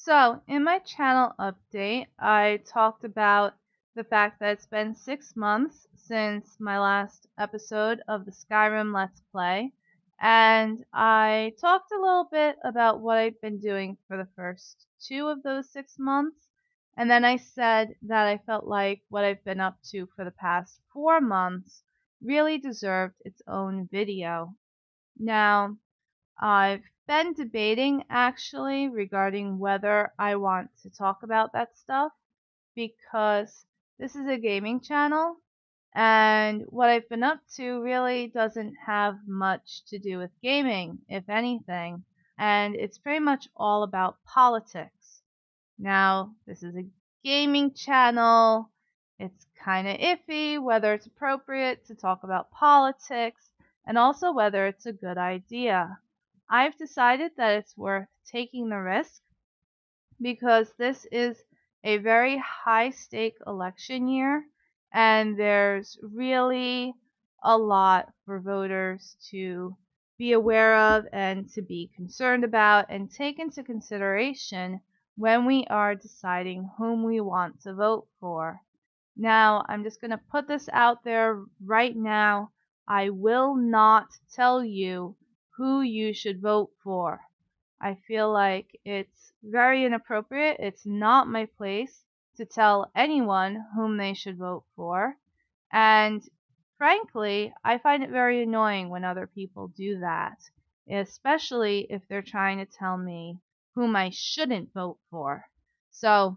So, in my channel update, I talked about the fact that it's been 6 months since my last episode of the Skyrim Let's Play, and I talked a little bit about what I've been doing for the first two of those 6 months, and then I said that I felt like what I've been up to for the past 4 months really deserved its own video. Now, I've been debating actually regarding whether I want to talk about that stuff because this is a gaming channel and what I've been up to really doesn't have much to do with gaming, if anything, and it's pretty much all about politics. Now, this is a gaming channel. It's kind of iffy whether it's appropriate to talk about politics and also whether it's a good idea. I've decided that it's worth taking the risk because this is a very high stake election year and there's really a lot for voters to be aware of and to be concerned about and take into consideration when we are deciding whom we want to vote for. Now, I'm just going to put this out there right now. I will not tell you who you should vote for. I feel like it's very inappropriate. It's not my place to tell anyone whom they should vote for. And frankly, I find it very annoying when other people do that, especially if they're trying to tell me whom I shouldn't vote for. So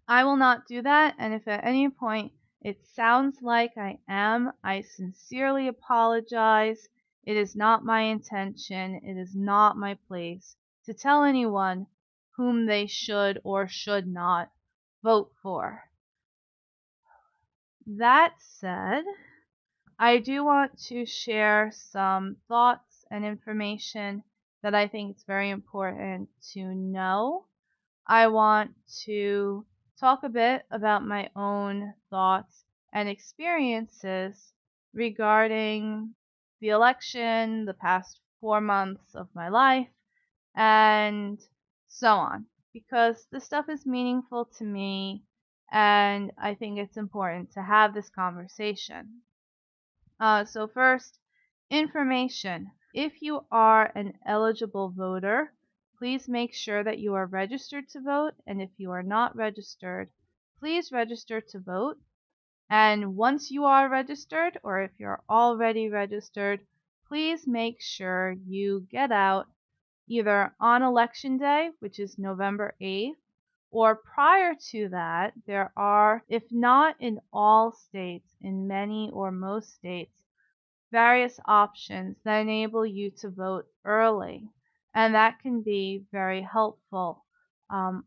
I will not do that, and if at any point it sounds like I am, I sincerely apologize. It is not my intention, it is not my place to tell anyone whom they should or should not vote for. That said, I do want to share some thoughts and information that I think it's very important to know. I want to talk a bit about my own thoughts and experiences regarding the election, the past 4 months of my life, and so on. Because this stuff is meaningful to me, and I think it's important to have this conversation. So first, information. If you are an eligible voter, please make sure that you are registered to vote, and if you are not registered, please register to vote. And once you are registered, or if you're already registered, please make sure you get out either on election day, which is November 8th, or prior to that. There are, if not in all states, in many or most states, various options that enable you to vote early, and that can be very helpful.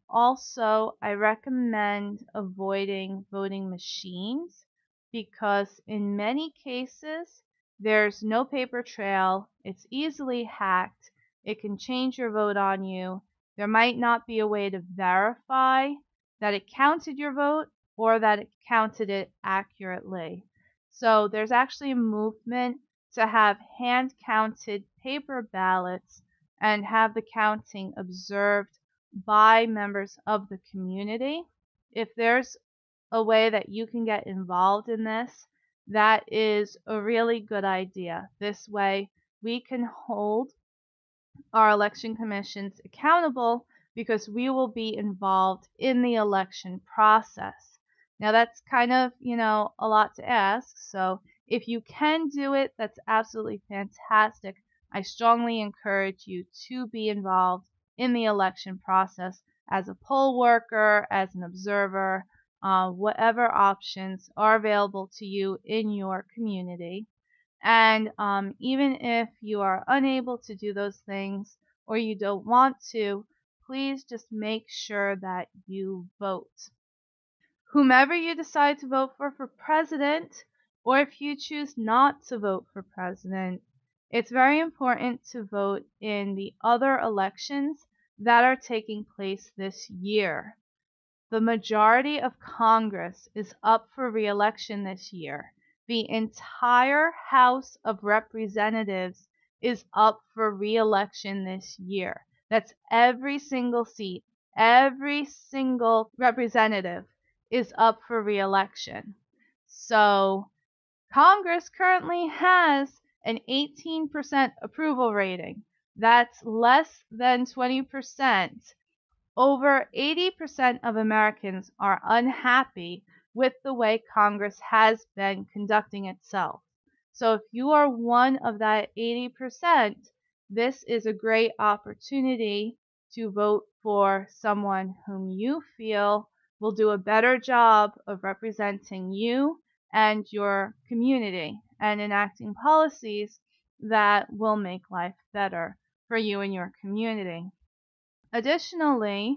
Also, I recommend avoiding voting machines because in many cases there's no paper trail, it's easily hacked, it can change your vote on you, there might not be a way to verify that it counted your vote or that it counted it accurately. So there's actually a movement to have hand-counted paper ballots and have the counting observed by members of the community. If there's a way that you can get involved in this, that is a really good idea. This way we can hold our election commissions accountable because we will be involved in the election process. Now that's kind of, a lot to ask. So if you can do it, that's absolutely fantastic. I strongly encourage you to be involved in the election process as a poll worker, as an observer, whatever options are available to you in your community. And even if you are unable to do those things or you don't want to, please just make sure that you vote. Whomever you decide to vote for president, or if you choose not to vote for president, it's very important to vote in the other elections that are taking place this year. The majority of Congress is up for re-election this year. The entire House of Representatives is up for re-election this year. That's every single seat every single representative is up for re-election. So Congress currently has an 18% approval rating. That's less than 20%. Over 80% of Americans are unhappy with the way Congress has been conducting itself. So if you are one of that 80%, this is a great opportunity to vote for someone whom you feel will do a better job of representing you and your community and enacting policies that will make life better for you and your community. Additionally,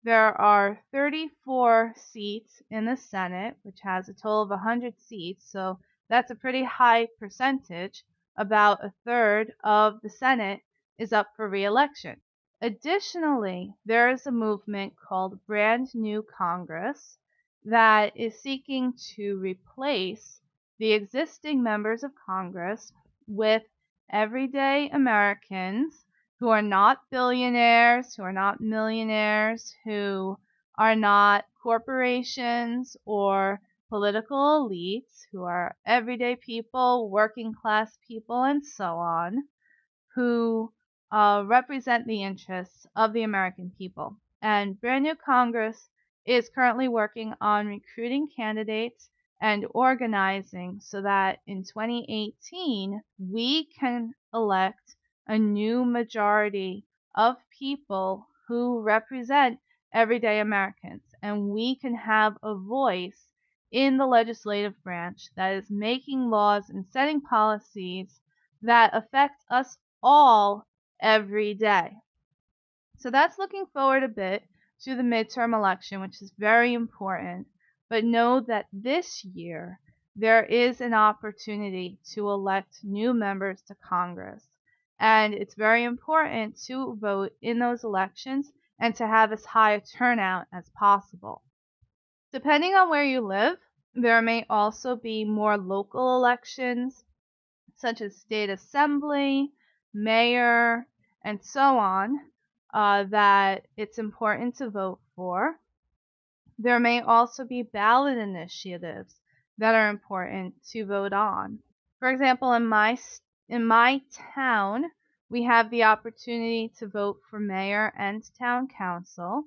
there are 34 seats in the Senate, which has a total of 100 seats, so that's a pretty high percentage. About a third of the Senate is up for re-election. Additionally, there is a movement called Brand New Congress that is seeking to replace the existing members of Congress with everyday Americans who are not billionaires, who are not millionaires, who are not corporations or political elites, who are everyday people, working class people, and so on, who represent the interests of the American people. And Brand New Congress is currently working on recruiting candidates and organizing so that in 2018 we can elect a new majority of people who represent everyday Americans. And we can have a voice in the legislative branch that is making laws and setting policies that affect us all every day. So that's looking forward a bit to the midterm election, which is very important. But know that this year there is an opportunity to elect new members to Congress. And it's very important to vote in those elections and to have as high a turnout as possible. Depending on where you live, there may also be more local elections such as state assembly, mayor, and so on, that it's important to vote for. There may also be ballot initiatives that are important to vote on. For example, in my town, we have the opportunity to vote for mayor and town council.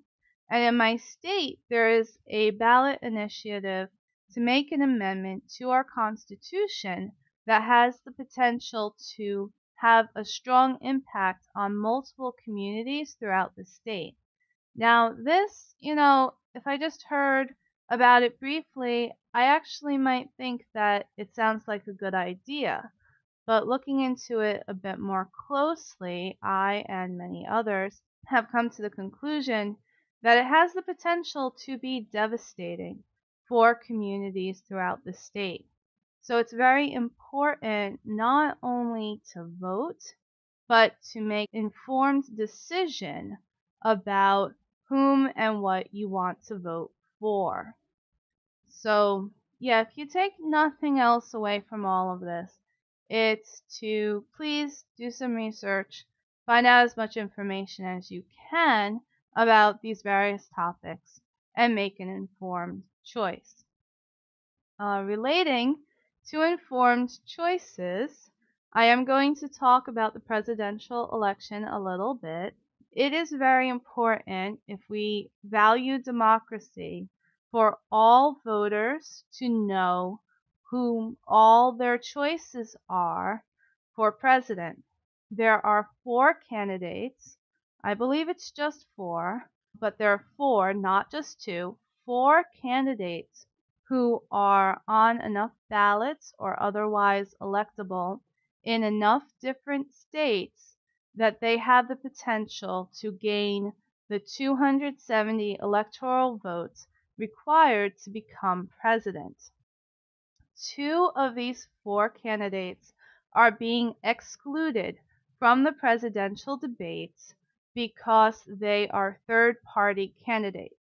And in my state, there is a ballot initiative to make an amendment to our Constitution that has the potential to have a strong impact on multiple communities throughout the state. Now, this, if I just heard about it briefly, I actually might think that it sounds like a good idea. But looking into it a bit more closely, I and many others have come to the conclusion that it has the potential to be devastating for communities throughout the state. So it's very important not only to vote, but to make informed decision about whom and what you want to vote for. So, yeah, if you take nothing else away from all of this, it's to please do some research, find out as much information as you can about these various topics, and make an informed choice. Relating to informed choices, I am going to talk about the presidential election a little bit. It is very important, if we value democracy, for all voters to know whom all their choices are for president. There are 4 candidates. I believe it's just 4, but there are 4, not just 2, 4 candidates who are on enough ballots or otherwise electable in enough different states that they have the potential to gain the 270 electoral votes required to become president. 2 of these 4 candidates are being excluded from the presidential debates because they are third-party candidates.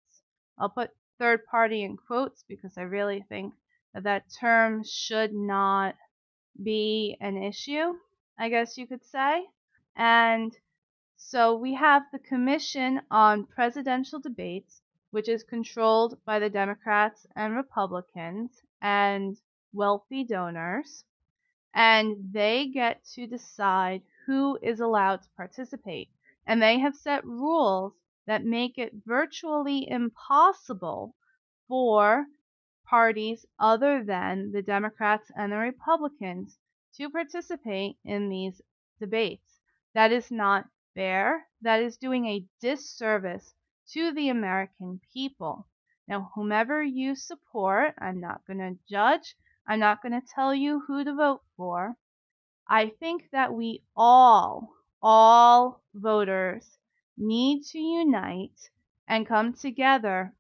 I'll put third party in quotes because I really think that that term should not be an issue, I guess you could say. And So we have the Commission on Presidential Debates, which is controlled by the Democrats and Republicans and wealthy donors, and they get to decide who is allowed to participate. And they have set rules that make it virtually impossible for parties other than the Democrats and the Republicans to participate in these debates. That is not fair. That is doing a disservice to the American people. Now, whomever you support, I'm not going to judge. I'm not going to tell you who to vote for. I think that we all voters, need to unite and come together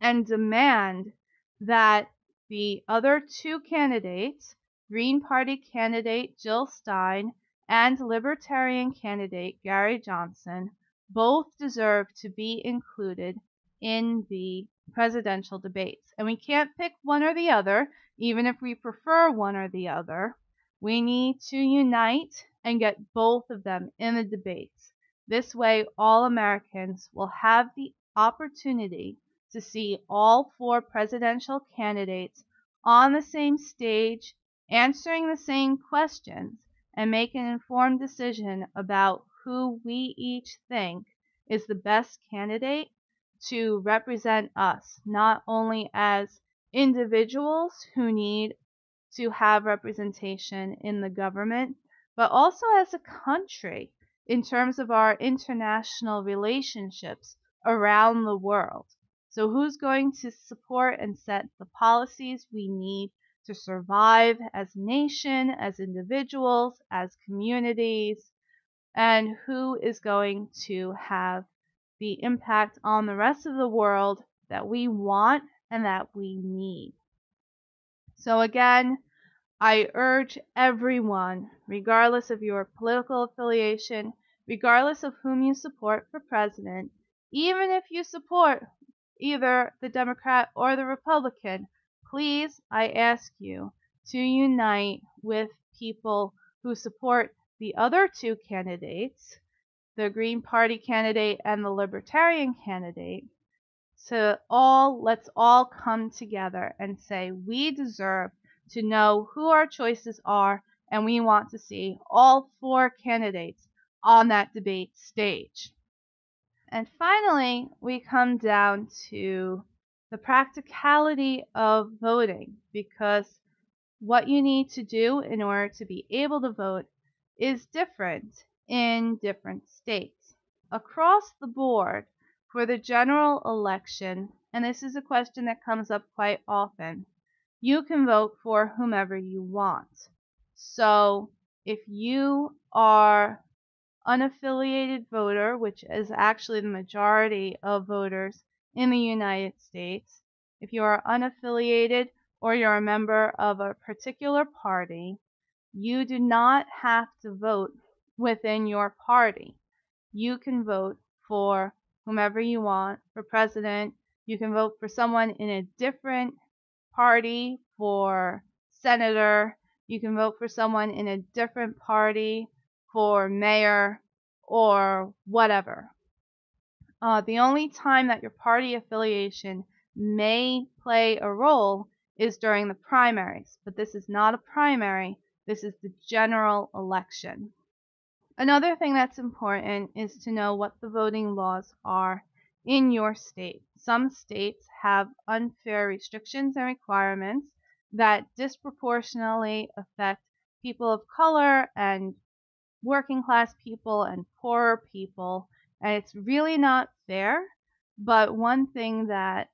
and demand that the other two candidates, Green Party candidate Jill Stein and Libertarian candidate Gary Johnson, both deserve to be included in the presidential debates. And we can't pick one or the other, even if we prefer one or the other. We need to unite and get both of them in the debates. This way, all Americans will have the opportunity to see all four presidential candidates on the same stage, answering the same questions, and make an informed decision about who we each think is the best candidate to represent us, not only as individuals who need to have representation in the government, but also as a country in terms of our international relationships around the world. So who's going to support and set the policies we need to survive as a nation, as individuals, as communities, and who is going to have the impact on the rest of the world that we want and that we need. So again, I urge everyone, regardless of your political affiliation, regardless of whom you support for president, even if you support either the Democrat or the Republican, please, I ask you to unite with people who support the other two candidates, the Green Party candidate and the Libertarian candidate. Let's all come together and say we deserve to know who our choices are, and we want to see all four candidates on that debate stage. And finally, we come down to the practicality of voting, because what you need to do in order to be able to vote is different in different states. Across the board, for the general election, and this is a question that comes up quite often, you can vote for whomever you want. So if you are unaffiliated voter, which is actually the majority of voters in the United States, if you are unaffiliated or you're a member of a particular party, you do not have to vote within your party. You can vote for whomever you want for president. You can vote for someone in a different party for senator. You can vote for someone in a different party for mayor or whatever. The only time that your party affiliation may play a role is during the primaries, but this is not a primary. This is the general election. Another thing that's important is to know what the voting laws are in your state. Some states have unfair restrictions and requirements that disproportionately affect people of color and working class people and poorer people, and it's really not fair. But one thing that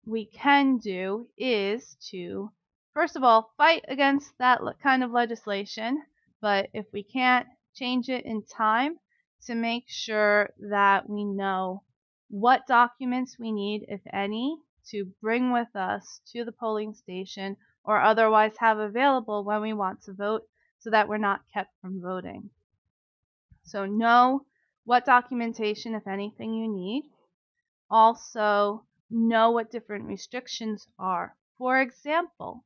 we can do is to, first of all, fight against that kind of legislation, but if we can't, change it in time to make sure that we know what documents we need, if any, to bring with us to the polling station or otherwise have available when we want to vote so that we're not kept from voting. So know what documentation, if anything, you need. Also, know what different restrictions are. For example,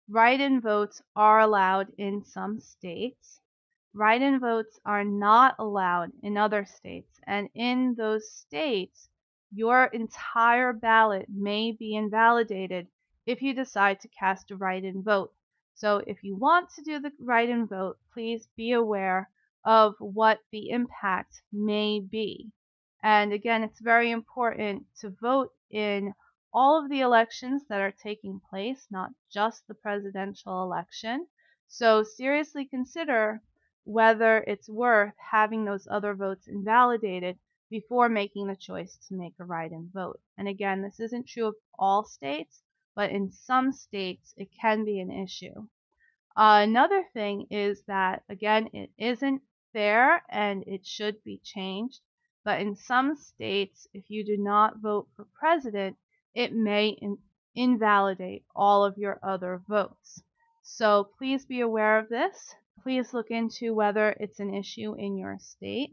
write-in votes are allowed in some states. write-in votes are not allowed in other states, and in those states, your entire ballot may be invalidated if you decide to cast a write-in vote. So if you want to do the write-in vote, please be aware of what the impact may be. And again, it's very important to vote in all of the elections that are taking place, not just the presidential election. So seriously consider whether it's worth having those other votes invalidated before making the choice to make a write-in vote. And again, this isn't true of all states, but in some states it can be an issue. Another thing is that, again, it isn't fair and it should be changed. But in some states, if you do not vote for president, it may invalidate all of your other votes. So please be aware of this. Please look into whether it's an issue in your state.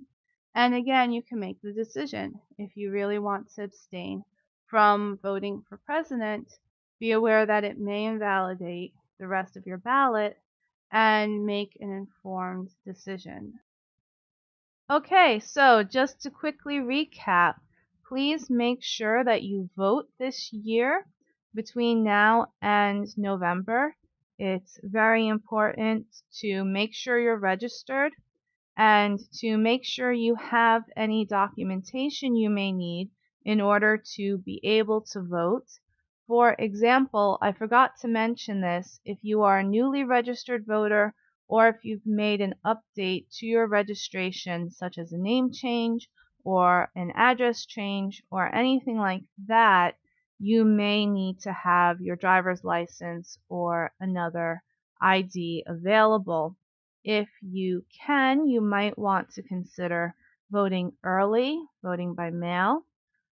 And again, you can make the decision. If you really want to abstain from voting for president, be aware that it may invalidate the rest of your ballot and make an informed decision. Okay, so just to quickly recap, please make sure that you vote this year between now and November. It's very important to make sure you're registered and to make sure you have any documentation you may need in order to be able to vote. For example, I forgot to mention this, if you are a newly registered voter or if you've made an update to your registration, such as a name change or an address change or anything like that, you may need to have your driver's license or another ID available. If you can, you might want to consider voting early, voting by mail.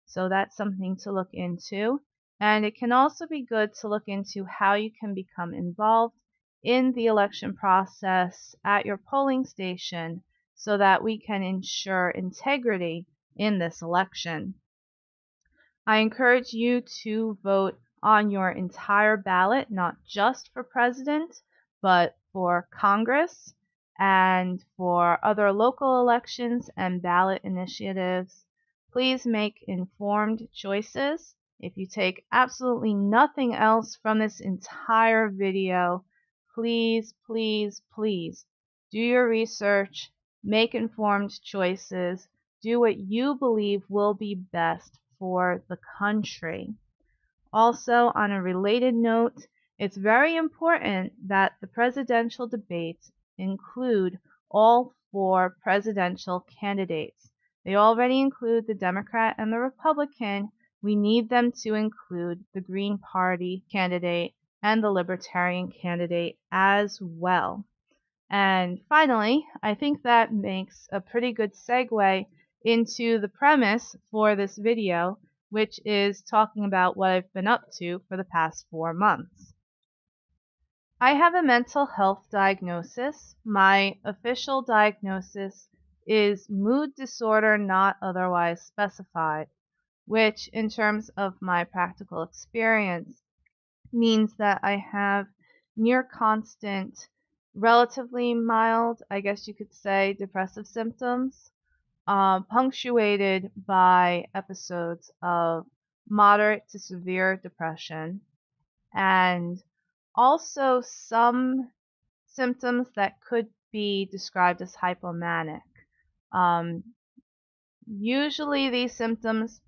So that's something to look into. And it can also be good to look into how you can become involved in the election process at your polling station so that we can ensure integrity in this election. I encourage you to vote on your entire ballot, not just for president, but for Congress and for other local elections and ballot initiatives. Please make informed choices. If you take absolutely nothing else from this entire video, please, please, please do your research, make informed choices, do what you believe will be best for the country. Also, on a related note, it's very important that the presidential debates include all 4 presidential candidates. They already include the Democrat and the Republican. We need them to include the Green Party candidate and the Libertarian candidate as well. And finally, I think that makes a pretty good segue into the premise for this video, which is talking about what I've been up to for the past 4 months. I have a mental health diagnosis. My official diagnosis is mood disorder not otherwise specified, which in terms of my practical experience means that I have near constant, relatively mild, I guess you could say, depressive symptoms, punctuated by episodes of moderate to severe depression, and also some symptoms that could be described as hypomanic. Um, Usually these symptoms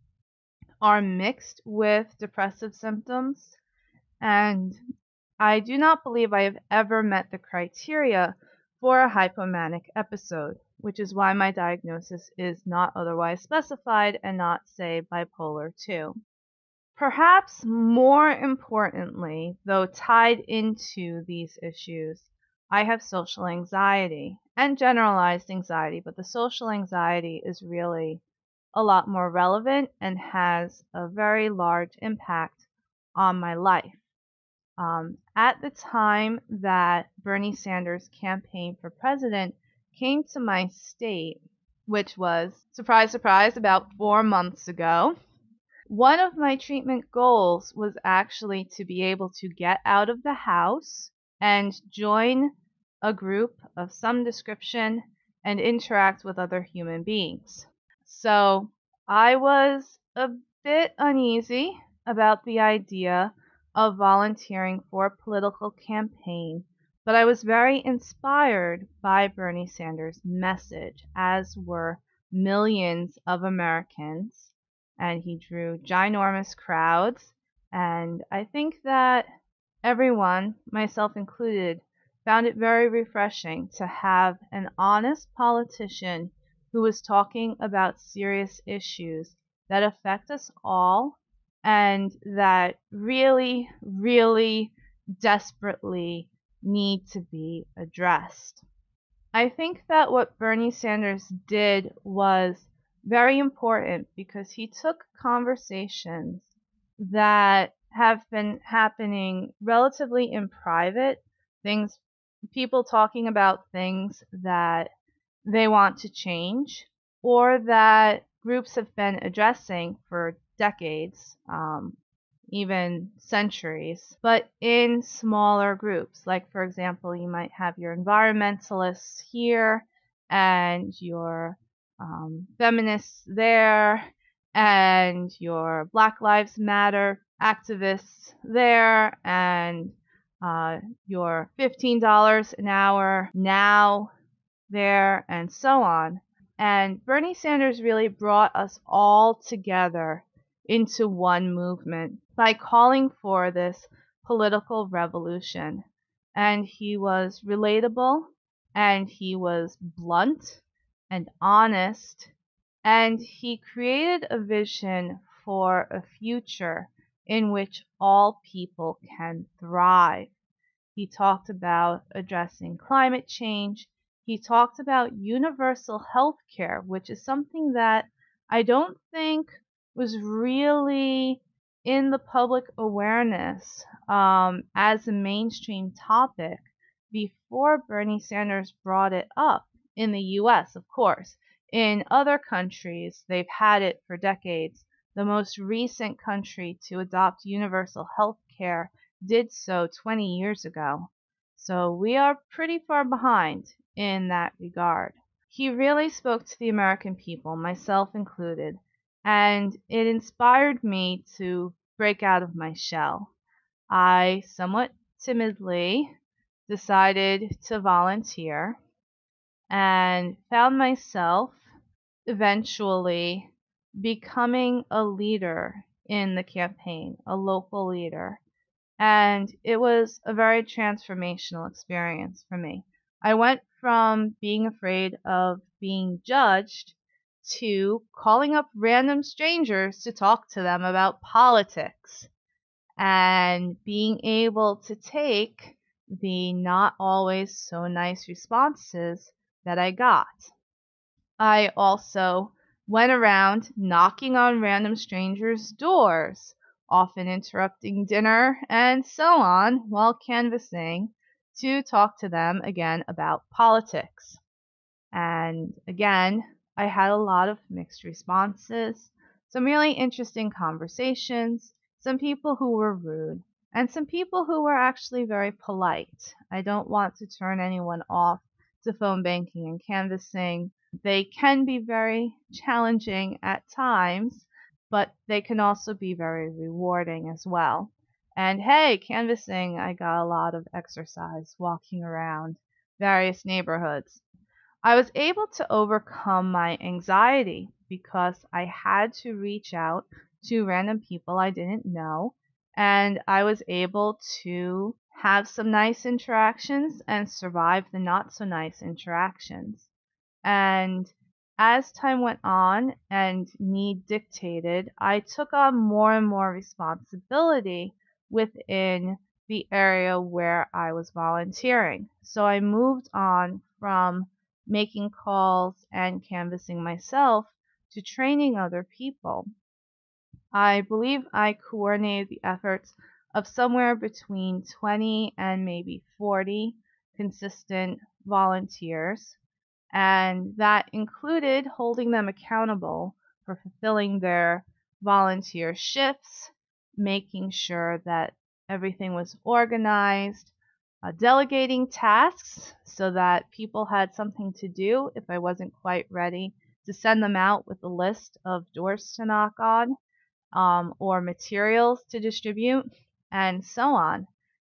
are mixed with depressive symptoms, and I do not believe I have ever met the criteria for a hypomanic episode, which is why my diagnosis is not otherwise specified and not, say, bipolar 2. Perhaps more importantly, though tied into these issues, I have social anxiety and generalized anxiety, but the social anxiety is really a lot more relevant and has a very large impact on my life. At the time that Bernie Sanders' campaign for president came to my state, which was, surprise, surprise, about 4 months ago, one of my treatment goals was actually to be able to get out of the house and join a group of some description and interact with other human beings. So I was a bit uneasy about the idea of volunteering for a political campaign, but I was very inspired by Bernie Sanders' message, as were millions of Americans, and he drew ginormous crowds. And I think that everyone, myself included, found it very refreshing to have an honest politician who was talking about serious issues that affect us all and that really, really desperately need to be addressed. I think that what Bernie Sanders did was very important because he took conversations that have been happening relatively in private, things, people talking about things that they want to change or that groups have been addressing for decades, even centuries, but in smaller groups. Like, for example, you might have your environmentalists here and your feminists there and your Black Lives Matter activists there and your $15 an hour now there, and so on. And Bernie Sanders really brought us all together into one movement by calling for this political revolution. And he was relatable, and he was blunt and honest, and he created a vision for a future in which all people can thrive. He talked about addressing climate change. He talked about universal health care, which is something that I don't think was really in the public awareness as a mainstream topic before Bernie Sanders brought it up in the US, of course. In other countries, they've had it for decades. The most recent country to adopt universal health care did so 20 years ago. So we are pretty far behind in that regard. He really spoke to the American people, myself included, and it inspired me to break out of my shell. I somewhat timidly decided to volunteer and found myself eventually becoming a leader in the campaign, a local leader. And it was a very transformational experience for me. I went from being afraid of being judged to calling up random strangers to talk to them about politics and being able to take the not always so nice responses that I got. I also went around knocking on random strangers' doors, often interrupting dinner and so on while canvassing to talk to them again about politics. And again, I had a lot of mixed responses, some really interesting conversations, some people who were rude, and some people who were actually very polite. I don't want to turn anyone off to phone banking and canvassing. They can be very challenging at times, but they can also be very rewarding as well. And hey, canvassing, I got a lot of exercise walking around various neighborhoods. I was able to overcome my anxiety because I had to reach out to random people I didn't know, and I was able to have some nice interactions and survive the not so nice interactions. And as time went on and need dictated, I took on more and more responsibility within the area where I was volunteering. So I moved on from making calls and canvassing myself to training other people. I believe I coordinated the efforts of somewhere between 20 and maybe 40 consistent volunteers, and that included holding them accountable for fulfilling their volunteer shifts, making sure that everything was organized, delegating tasks so that people had something to do if I wasn't quite ready to send them out with a list of doors to knock on, or materials to distribute, and so on.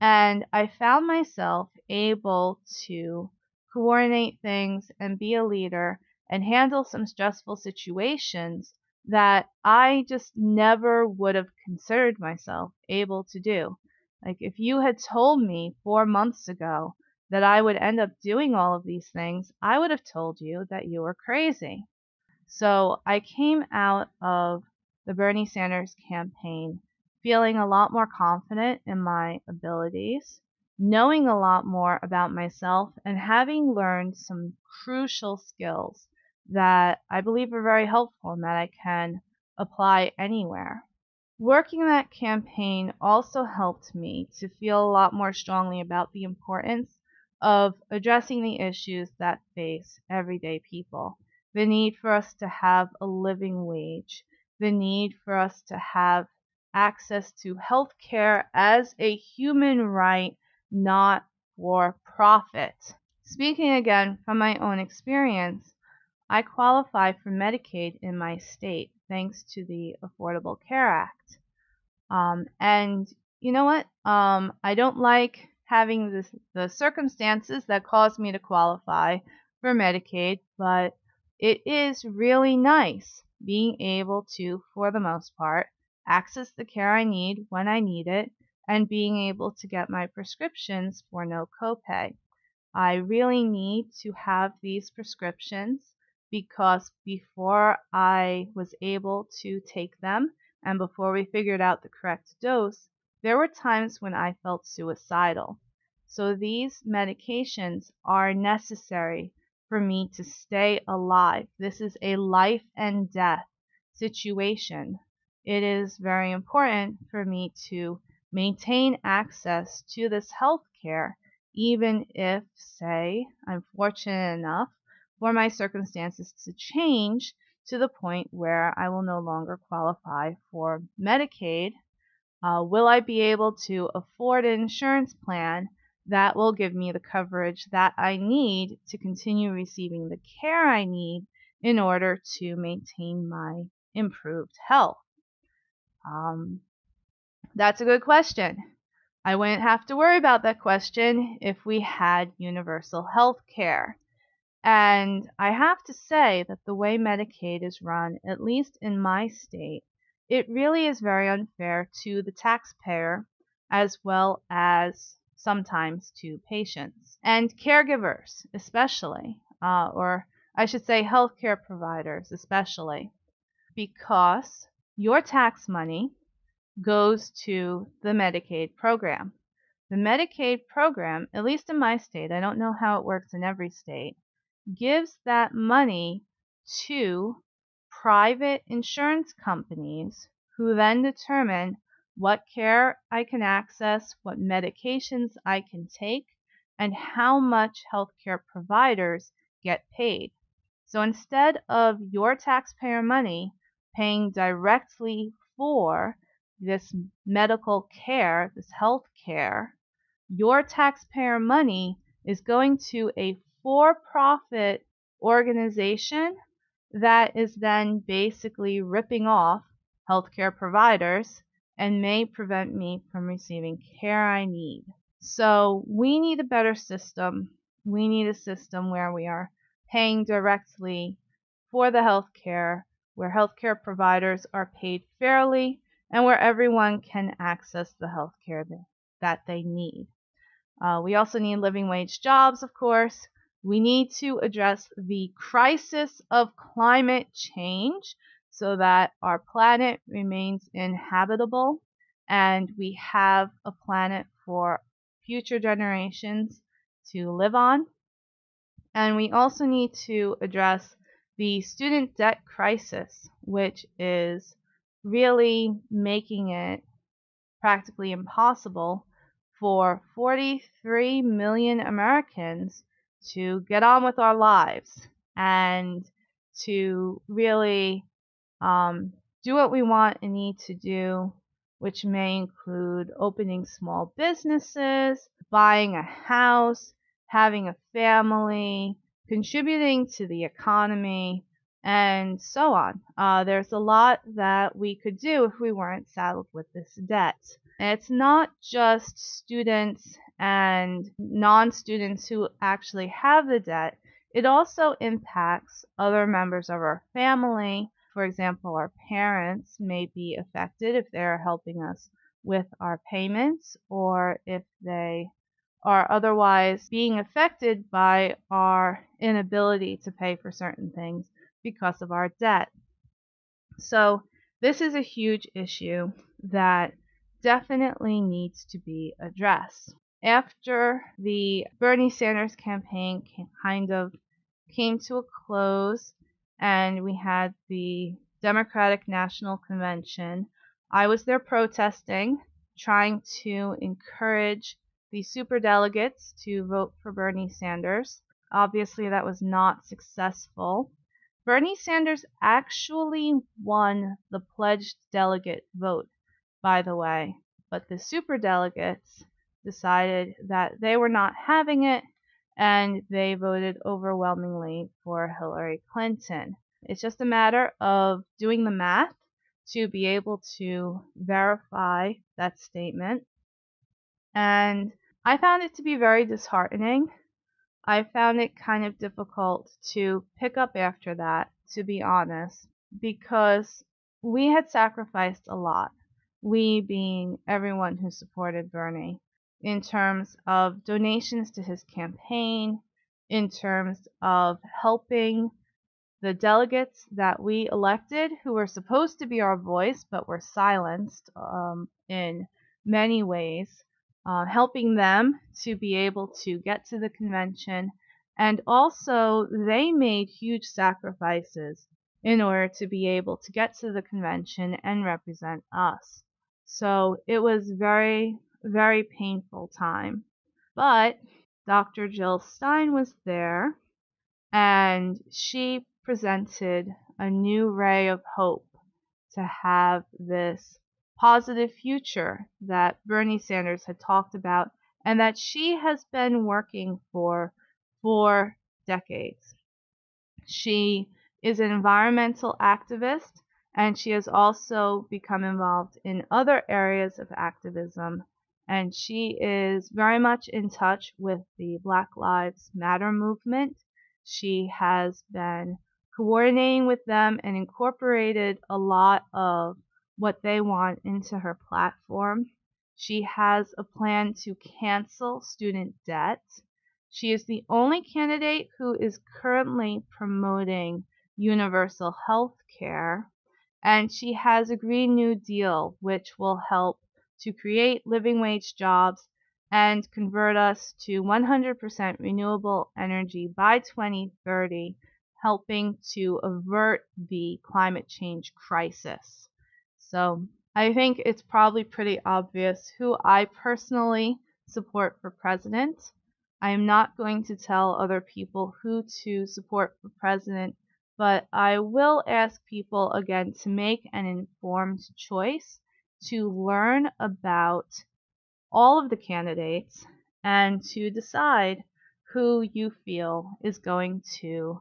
And I found myself able to coordinate things and be a leader and handle some stressful situations that I just never would have considered myself able to do. Like, if you had told me 4 months ago that I would end up doing all of these things, I would have told you that you were crazy. So I came out of the Bernie Sanders campaign feeling a lot more confident in my abilities, knowing a lot more about myself, and having learned some crucial skills that I believe are very helpful and that I can apply anywhere. Working that campaign also helped me to feel a lot more strongly about the importance of addressing the issues that face everyday people. The need for us to have a living wage, the need for us to have access to health care as a human right, not for profit. Speaking again from my own experience, I qualify for Medicaid in my state thanks to the Affordable Care Act. And you know what? I don't like having the circumstances that caused me to qualify for Medicaid, but it is really nice being able to, for the most part, access the care I need when I need it and being able to get my prescriptions for no copay. I really need to have these prescriptions because before I was able to take them and before we figured out the correct dose, there were times when I felt suicidal. So these medications are necessary for me to stay alive. This is a life and death situation. It is very important for me to maintain access to this health care even if, say, I'm fortunate enough for my circumstances to change to the point where I will no longer qualify for Medicaid. Will I be able to afford an insurance plan that will give me the coverage that I need to continue receiving the care I need in order to maintain my improved health? Um, that's a good question. I wouldn't have to worry about that question if we had universal health care. And I have to say that the way Medicaid is run, at least in my state, it really is very unfair to the taxpayer as well as sometimes to patients and caregivers, especially, or I should say healthcare providers, especially, because your tax money goes to the Medicaid program. The Medicaid program, at least in my state, I don't know how it works in every state, gives that money to private insurance companies who then determine what care I can access, what medications I can take, and how much healthcare providers get paid. So instead of your taxpayer money paying directly for this medical care, this health care, your taxpayer money is going to a for-profit organization that is then basically ripping off healthcare providers and may prevent me from receiving care I need. So we need a better system. We need a system where we are paying directly for the healthcare, where healthcare providers are paid fairly, and where everyone can access the healthcare that they need. We also need living wage jobs, of course. We need to address the crisis of climate change so that our planet remains inhabitable and we have a planet for future generations to live on. And we also need to address the student debt crisis, which is really making it practically impossible for 43 million Americans to get on with our lives and to really do what we want and need to do which may include opening small businesses, buying a house, having a family, contributing to the economy, and so on. There's a lot that we could do if we weren't saddled with this debt. And it's not just students and non-students who actually have the debt. It also impacts other members of our family. For example, our parents may be affected if they're helping us with our payments, or if they are otherwise being affected by our inability to pay for certain things because of our debt. So this is a huge issue that definitely needs to be addressed. After the Bernie Sanders campaign kind of came to a close and we had the Democratic National Convention, I was there protesting, trying to encourage the superdelegates to vote for Bernie Sanders. Obviously, that was not successful. Bernie Sanders actually won the pledged delegate vote, by the way, but the superdelegates decided that they were not having it, and they voted overwhelmingly for Hillary Clinton. It's just a matter of doing the math to be able to verify that statement, and I found it to be very disheartening. I found it kind of difficult to pick up after that, to be honest, because we had sacrificed a lot, we being everyone who supported Bernie, in terms of donations to his campaign, in terms of helping the delegates that we elected who were supposed to be our voice but were silenced in many ways, helping them to be able to get to the convention. And also, they made huge sacrifices in order to be able to get to the convention and represent us. So it was very, very painful time. But Dr. Jill Stein was there, and she presented a new ray of hope to have this positive future that Bernie Sanders had talked about and that she has been working for decades. She is an environmental activist, and she has also become involved in other areas of activism, and she is very much in touch with the Black Lives Matter movement. She has been coordinating with them and incorporated a lot of what they want into her platform. She has a plan to cancel student debt. She is the only candidate who is currently promoting universal health care, and she has a Green New Deal, which will help to create living wage jobs and convert us to 100% renewable energy by 2030, helping to avert the climate change crisis. So I think it's probably pretty obvious who I personally support for president. I am not going to tell other people who to support for president, but I will ask people again to make an informed choice, to learn about all of the candidates, and to decide who you feel is going to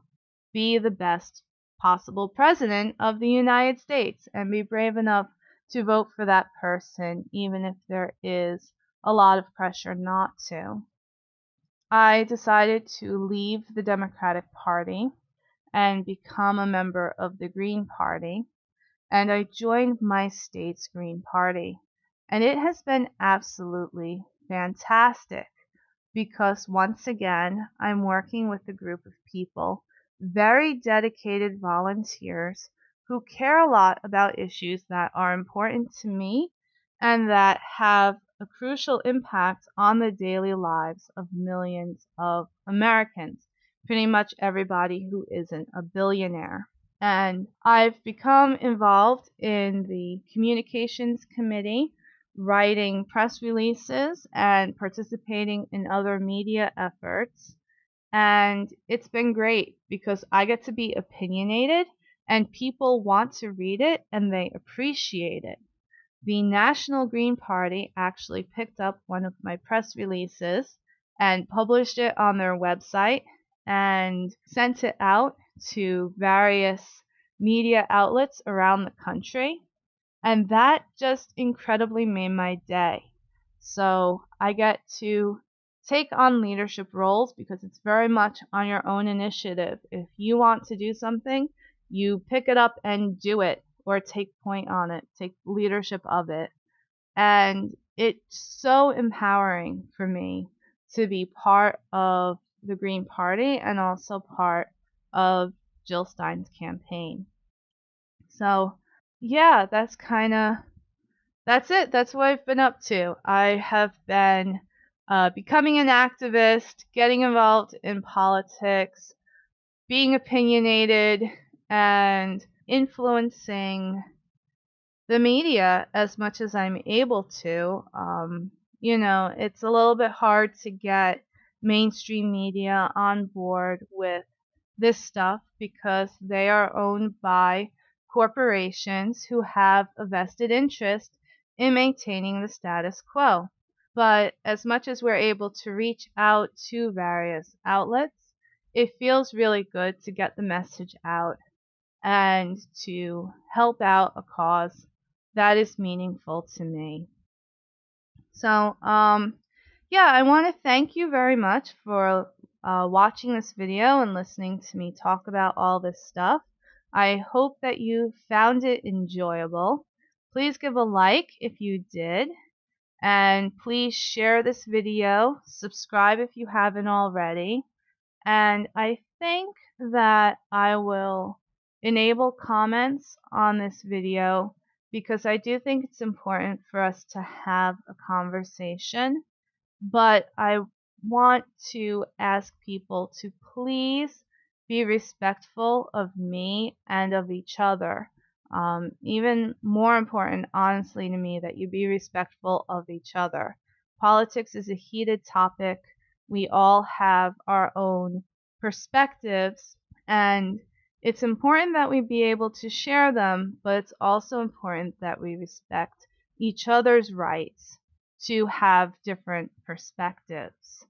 be the best possible president of the United States, and be brave enough to vote for that person, even if there is a lot of pressure not to. I decided to leave the Democratic Party and become a member of the Green Party, and I joined my state's Green Party. And it has been absolutely fantastic because once again, I'm working with a group of people, very dedicated volunteers who care a lot about issues that are important to me and that have a crucial impact on the daily lives of millions of Americans, pretty much everybody who isn't a billionaire. And I've become involved in the communications committee, writing press releases and participating in other media efforts. And it's been great because I get to be opinionated and people want to read it and they appreciate it. the National Green Party actually picked up one of my press releases and published it on their website and sent it out to various media outlets around the country. And that just incredibly made my day. So I get to take on leadership roles because it's very much on your own initiative. If you want to do something, you pick it up and do it, or take point on it, take leadership of it. And it's so empowering for me to be part of the Green Party and also part of Jill Stein's campaign. So yeah, that's it. That's what I've been up to. I have been becoming an activist, getting involved in politics, being opinionated, and influencing the media as much as I'm able to. It's a little bit hard to get mainstream media on board with this stuff because they are owned by corporations who have a vested interest in maintaining the status quo. But as much as we're able to reach out to various outlets, it feels really good to get the message out and to help out a cause that is meaningful to me. So, yeah, I want to thank you very much for watching this video and listening to me talk about all this stuff. I hope that you found it enjoyable. Please give a like if you did, and please share this video, subscribe if you haven't already, and I think that I will enable comments on this video because I do think it's important for us to have a conversation, but I want to ask people to please be respectful of me and of each other. Even more important, honestly, to me, that you be respectful of each other. Politics is a heated topic. We all have our own perspectives, and it's important that we be able to share them, but it's also important that we respect each other's rights to have different perspectives.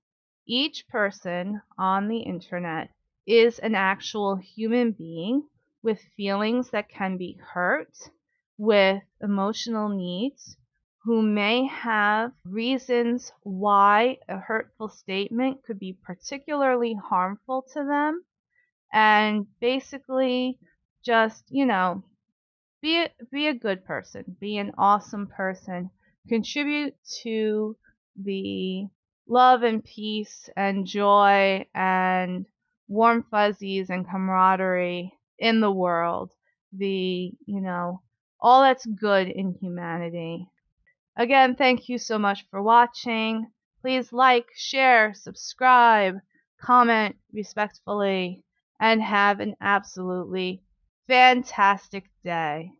Each person on the internet is an actual human being with feelings that can be hurt, with emotional needs, who may have reasons why a hurtful statement could be particularly harmful to them, and basically just, be a good person, be an awesome person, contribute to the love and peace and joy and warm fuzzies and camaraderie in the world, all that's good in humanity. Again, thank you so much for watching. Please like, share, subscribe, comment respectfully, and have an absolutely fantastic day.